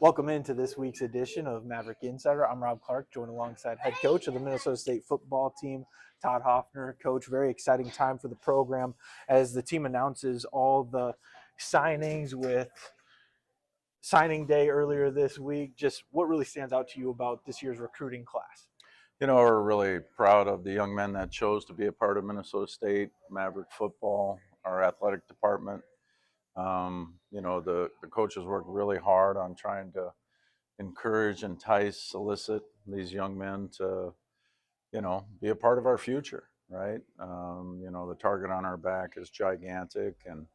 Welcome into this week's edition of Maverick Insider. I'm Rob Clark, joined alongside head coach of the Minnesota State football team, Todd Hoffner. Coach, very exciting time for the program as the team announces all the signings with signing day earlier this week. Just what really stands out to you about this year's recruiting class? We're really proud of the young men that chose to be a part of Minnesota State, Maverick football, our athletic department. The coaches work really hard on trying to encourage, entice, solicit these young men to, be a part of our future, right? The target on our back is gigantic, and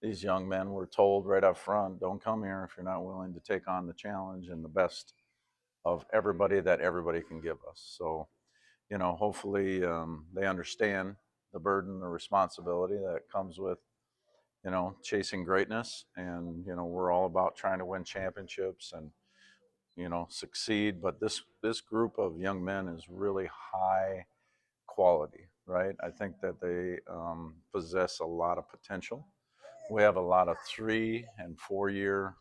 these young men were told right up front, don't come here if you're not willing to take on the challenge and the best of everybody that everybody can give us. So, hopefully they understand the burden, the responsibility that comes with, chasing greatness. And, we're all about trying to win championships and, succeed. But this group of young men is really high quality, right? I think that they possess a lot of potential. We have a lot of 3 and 4 year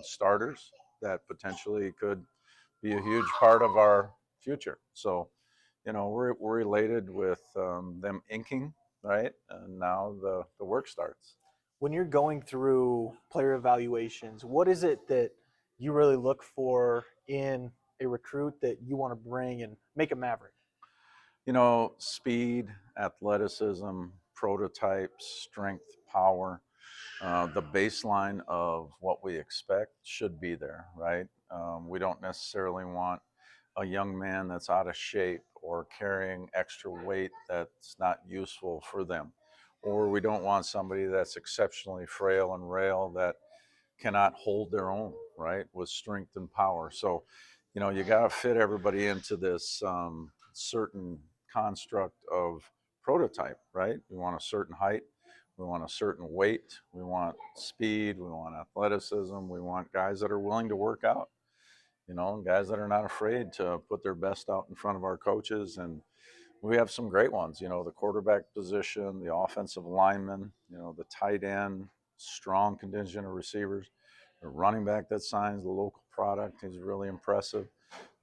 starters that potentially could be a huge part of our future. So, we're elated with them inking, right? And now the work starts. When you're going through player evaluations, what is it that you really look for in a recruit that you want to bring and make a Maverick? Speed, athleticism, prototypes, strength, power. The baseline of what we expect should be there, right? We don't necessarily want a young man that's out of shape or carrying extra weight that's not useful for them. Or we don't want somebody that's exceptionally frail and rail that cannot hold their own, right, with strength and power. So, you got to fit everybody into this certain construct of prototype, right? We want a certain height, we want a certain weight, we want speed, we want athleticism, we want guys that are willing to work out, guys that are not afraid to put their best out in front of our coaches. And we have some great ones, the quarterback position, the offensive lineman, the tight end, strong contingent of receivers, the running back that signs the local product. He's really impressive.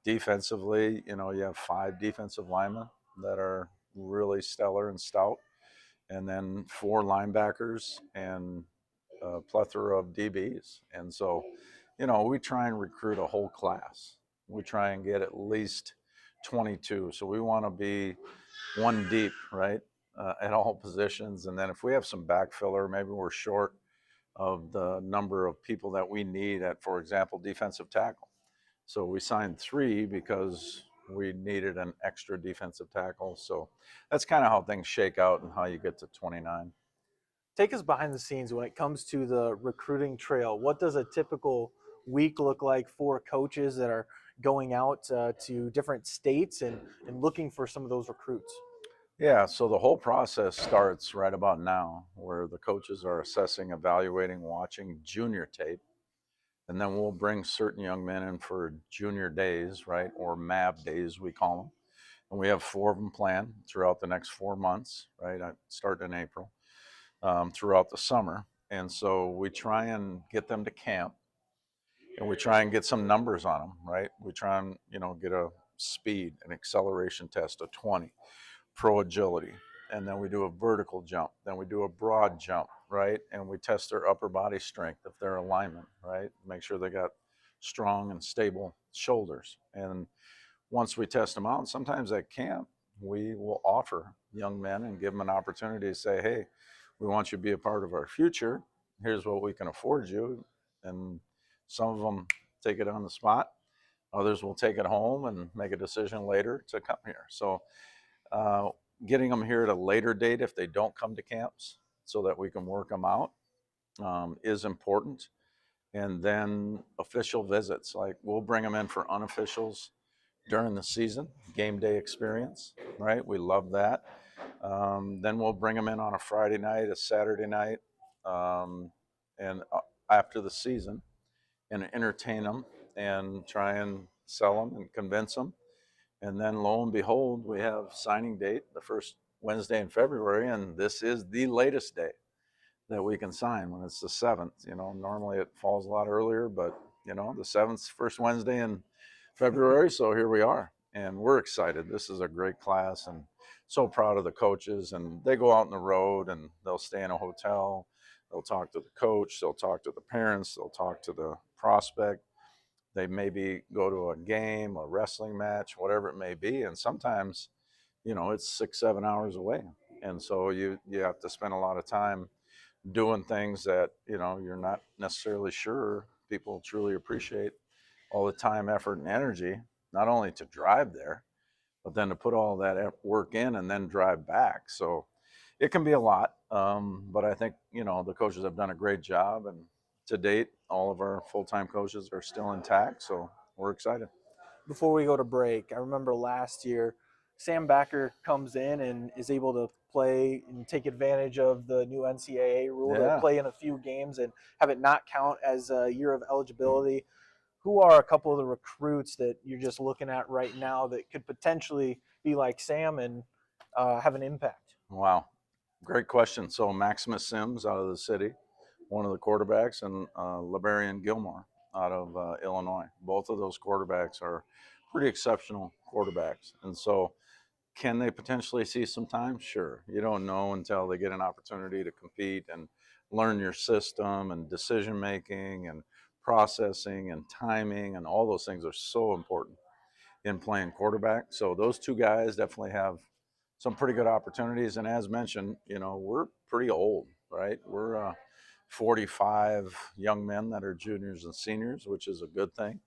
Defensively, you have 5 defensive linemen that are really stellar and stout, and then 4 linebackers and a plethora of DBs. And so, we try and recruit a whole class. We try and get at least 22. So we want to be one deep, right, at all positions. And then if we have some backfiller, maybe we're short of the number of people that we need at, for example, defensive tackle. So we signed 3 because we needed an extra defensive tackle. So that's kind of how things shake out and how you get to 29. Take us behind the scenes when it comes to the recruiting trail. What does a typical week look like for coaches that are going out to different states and looking for some of those recruits? Yeah, so the whole process starts right about now, where the coaches are assessing, evaluating, watching junior tape. And then we'll bring certain young men in for junior days, right, or MAB days, we call them. And we have 4 of them planned throughout the next 4 months, right, starting in April, throughout the summer. And so we try and get them to camp, and we try and get some numbers on them, right? We try and, get a speed, an acceleration test, a 20, pro agility. And then we do a vertical jump. Then we do a broad jump, right? And we test their upper body strength if they're a lineman, right? Make sure they got strong and stable shoulders. And once we test them out, sometimes at camp, we will offer young men and give them an opportunity to say, hey, we want you to be a part of our future. Here's what we can afford you. And some of them take it on the spot. Others will take it home and make a decision later to come here. So getting them here at a later date if they don't come to camps so that we can work them out is important. And then official visits, like we'll bring them in for unofficials during the season, game day experience, right? We love that. Then we'll bring them in on a Friday night, a Saturday night, and after the season, and entertain them and try and sell them and convince them. And then lo and behold, we have signing date the first Wednesday in February, and this is the latest day that we can sign when it's the 7th. Normally it falls a lot earlier, but You know, the 7th, first Wednesday in February. So here we are, and we're excited. This is a great class, and so proud of the coaches. And they go out on the road, and they'll stay in a hotel. They'll talk to the coach. They'll talk to the parents. They'll talk to the prospect. They maybe go to a game, a wrestling match, whatever it may be. And sometimes, you know, it's 6, 7 hours away. And so you have to spend a lot of time doing things that, you know, you're not necessarily sure people truly appreciate all the time, effort, and energy, not only to drive there, but then to put all that work in and then drive back. So it can be a lot. But I think, you know, the coaches have done a great job. And to date, all of our full time coaches are still intact. So we're excited. Before we go to break, I remember last year, Sam Backer comes in and is able to play and take advantage of the new NCAA rule to Yeah. play in a few games and have it not count as a year of eligibility. Who are a couple of the recruits that you're just looking at right now that could potentially be like Sam and have an impact? Wow. Great question. So Maximus Sims out of the city, one of the quarterbacks, and Liberian Gilmore out of Illinois. Both of those quarterbacks are pretty exceptional quarterbacks. And so can they potentially see some time? Sure. You don't know until they get an opportunity to compete and learn your system and decision making and processing and timing, and all those things are so important in playing quarterback. So those two guys definitely have some pretty good opportunities. And as mentioned, you know, we're pretty old, right? We're 45 young men that are juniors and seniors, which is a good thing,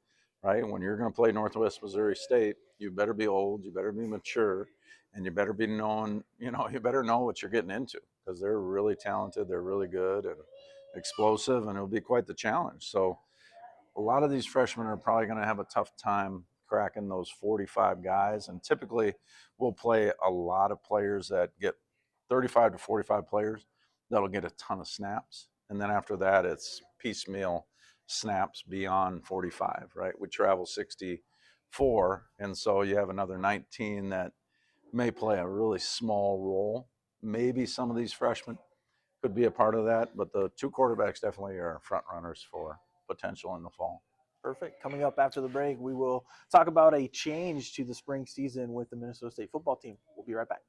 right? When you're going to play Northwest Missouri State, you better be old, you better be mature, and you better be knowing, you know, you better know what you're getting into, because they're really talented, they're really good and explosive, and it'll be quite the challenge. So a lot of these freshmen are probably going to have a tough time cracking those 45 guys. And typically, we'll play a lot of players that get 35 to 45 players that'll get a ton of snaps. And then after that, it's piecemeal snaps beyond 45, right? We travel 64. And so you have another 19 that may play a really small role. Maybe some of these freshmen could be a part of that, but the two quarterbacks definitely are front runners for potential in the fall. Perfect. Coming up after the break, we will talk about a change to the spring season with the Minnesota State football team. We'll be right back.